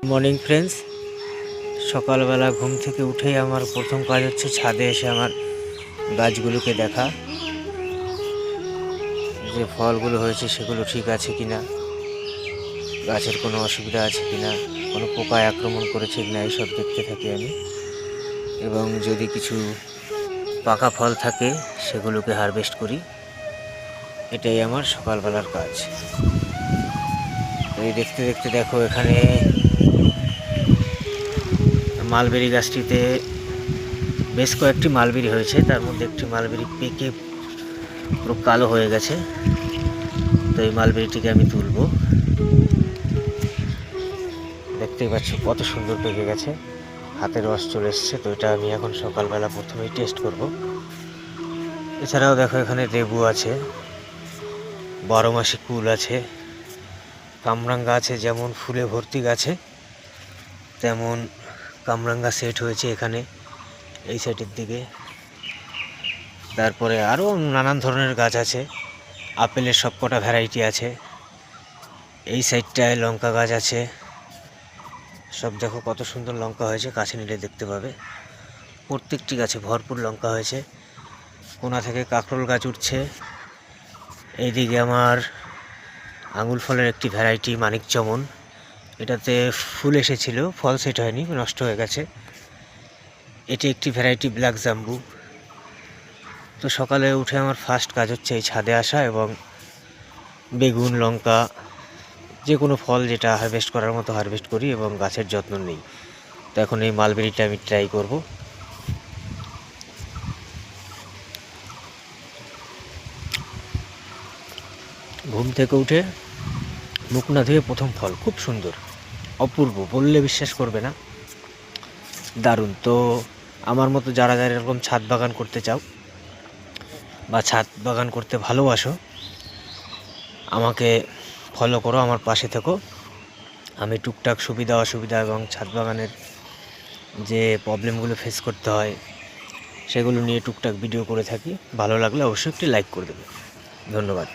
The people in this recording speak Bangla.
মর্নিং ফ্রেন্ডস, সকালবেলা ঘুম থেকে উঠেই আমার প্রথম কাজ হচ্ছে ছাদে এসে আমার গাছগুলোকে দেখা, যে ফলগুলো হয়েছে সেগুলো ঠিক আছে কিনা, গাছের কোনো অসুবিধা আছে কিনা, কোনো পোকায় আক্রমণ করেছে কিনা, এইসব দেখতে থাকি আমি। এবং যদি কিছু পাকা ফল থাকে সেগুলোকে হারভেস্ট করি। এটাই আমার সকালবেলার কাজ। তো এই দেখতে দেখতে দেখো, এখানে মালবেরি গাছটিতে বেশ কয়েকটি মালবেরি হয়েছে, তার মধ্যে একটি মালবেরি পেকে পুরো কালো হয়ে গেছে। তো এই মালবেরিটিকে আমি তুলবো। দেখতেই পাচ্ছ কত সুন্দর পেকে গেছে, হাতে রস চলে এসছে। তো এটা আমি এখন সকালবেলা প্রথমেই টেস্ট করব। এছাড়াও দেখো, এখানে লেবু আছে, 12 মাসি কুল আছে, কামরাঙ্গা আছে। যেমন ফুলে ভর্তি গাছে তেমন কামরাঙ্গা সেট হয়েছে এখানে এই সাইডের দিকে। তারপরে আরও নানান ধরনের গাছ আছে, আপেলের সবকটা ভ্যারাইটি আছে। এই সাইডটায় লঙ্কা গাছ আছে, সব দেখো কত সুন্দর লঙ্কা হয়েছে, কাছে নিলে দেখতে পাবে। প্রত্যেকটি গাছে ভরপুর লঙ্কা হয়েছে। কোনা থেকে কাঁকরোল গাছ উঠছে। এইদিকে আমার আঙুল ফলের একটি ভ্যারাইটি মানিক চমন, এটাতে ফুল এসেছিল, ফল সেট হয়নি, নষ্ট হয়ে গেছে। এটি একটি ভ্যারাইটি ব্ল্যাক জাম্বু। তো সকালে উঠে আমার ফার্স্ট কাজ হচ্ছে এই ছাদে আসা এবং বেগুন, লঙ্কা, যে কোনো ফল যেটা হারভেস্ট করার মতো হারভেস্ট করি এবং গাছের যত্ন নিই। তো এখন এই মালবেরিটা আমি ট্রাই করব। ঘুম থেকে উঠে মুখ না ধুয়ে প্রথম ফল, খুব সুন্দর, অপূর্ব, বললে বিশ্বাস করবে না, দারুণ। তো আমার মতো যারা যারা এরকম ছাদ বাগান করতে চাও বা ছাদ বাগান করতে ভালোবাসো, আমাকে ফলো করো, আমার পাশে থেকো। আমি টুকটাক সুবিধা অসুবিধা এবং ছাদ বাগানের যে প্রবলেমগুলো ফেস করতে হয় সেগুলো নিয়ে টুকটাক ভিডিও করে থাকি। ভালো লাগলে অবশ্যই একটি লাইক করে দেবে। ধন্যবাদ।